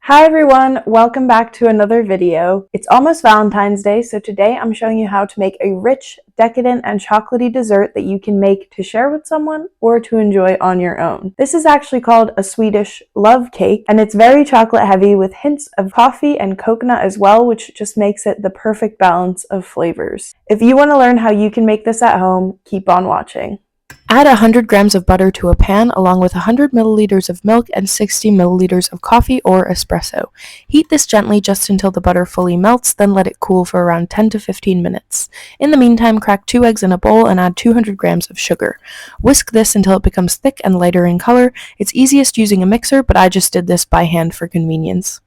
Hi everyone, welcome back to another video. It's almost Valentine's Day, so today I'm showing you how to make a rich, decadent, and chocolatey dessert that you can make to share with someone or to enjoy on your own. This is actually called a Swedish love cake, and it's very chocolate heavy with hints of coffee and coconut as well, which just makes it the perfect balance of flavors. If you want to learn how you can make this at home, keep on watching. Add 100 grams of butter to a pan along with 100 milliliters of milk and 60 milliliters of coffee or espresso. Heat this gently just until the butter fully melts, then let it cool for around 10 to 15 minutes. In the meantime, crack 2 eggs in a bowl and add 200 grams of sugar. Whisk this until it becomes thick and lighter in color. It's easiest using a mixer, but I just did this by hand for convenience.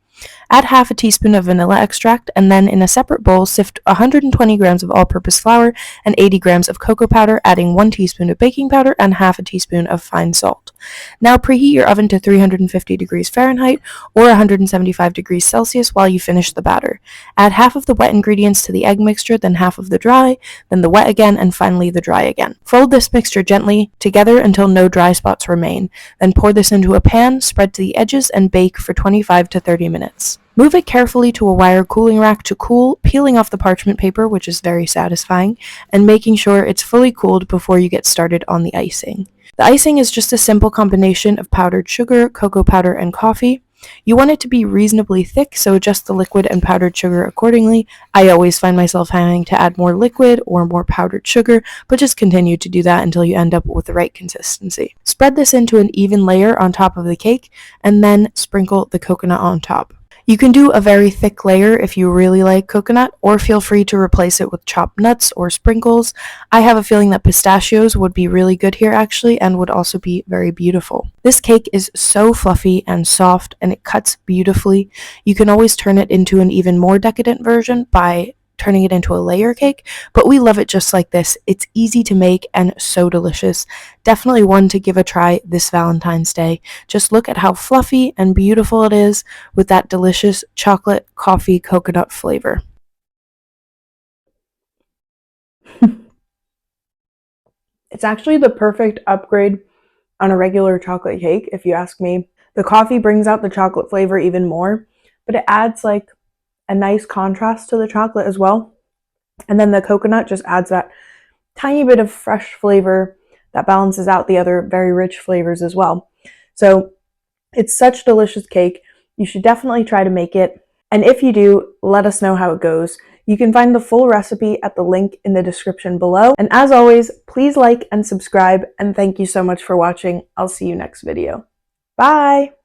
Add half a teaspoon of vanilla extract, and then in a separate bowl, sift 120 grams of all-purpose flour and 80 grams of cocoa powder, adding 1 teaspoon of baking powder and half a teaspoon of fine salt. Now preheat your oven to 350 degrees Fahrenheit or 175 degrees Celsius while you finish the batter. Add half of the wet ingredients to the egg mixture, then half of the dry, then the wet again, and finally the dry again. Fold this mixture gently together until no dry spots remain. Then pour this into a pan, spread to the edges, and bake for 25 to 30 minutes. Move it carefully to a wire cooling rack to cool, peeling off the parchment paper, which is very satisfying, and making sure it's fully cooled before you get started on the icing. The icing is just a simple combination of powdered sugar, cocoa powder, and coffee. You want it to be reasonably thick, so adjust the liquid and powdered sugar accordingly. I always find myself having to add more liquid or more powdered sugar, but just continue to do that until you end up with the right consistency. Spread this into an even layer on top of the cake, and then sprinkle the coconut on top. You can do a very thick layer if you really like coconut, or feel free to replace it with chopped nuts or sprinkles. I have a feeling that pistachios would be really good here actually, and would also be very beautiful. This cake is so fluffy and soft, and it cuts beautifully. You can always turn it into an even more decadent version by turning it into a layer cake, but we love it just like this. It's easy to make and so delicious. Definitely one to give a try this Valentine's Day. Just look at how fluffy and beautiful it is with that delicious chocolate, coffee, coconut flavor. It's actually the perfect upgrade on a regular chocolate cake, if you ask me. The coffee brings out the chocolate flavor even more, but it adds like a nice contrast to the chocolate as well. And then the coconut just adds that tiny bit of fresh flavor that balances out the other very rich flavors as well. So it's such delicious cake. You should definitely try to make it. And if you do, let us know how it goes. You can find the full recipe at the link in the description below. And as always, please like and subscribe. And thank you so much for watching. I'll see you next video. Bye!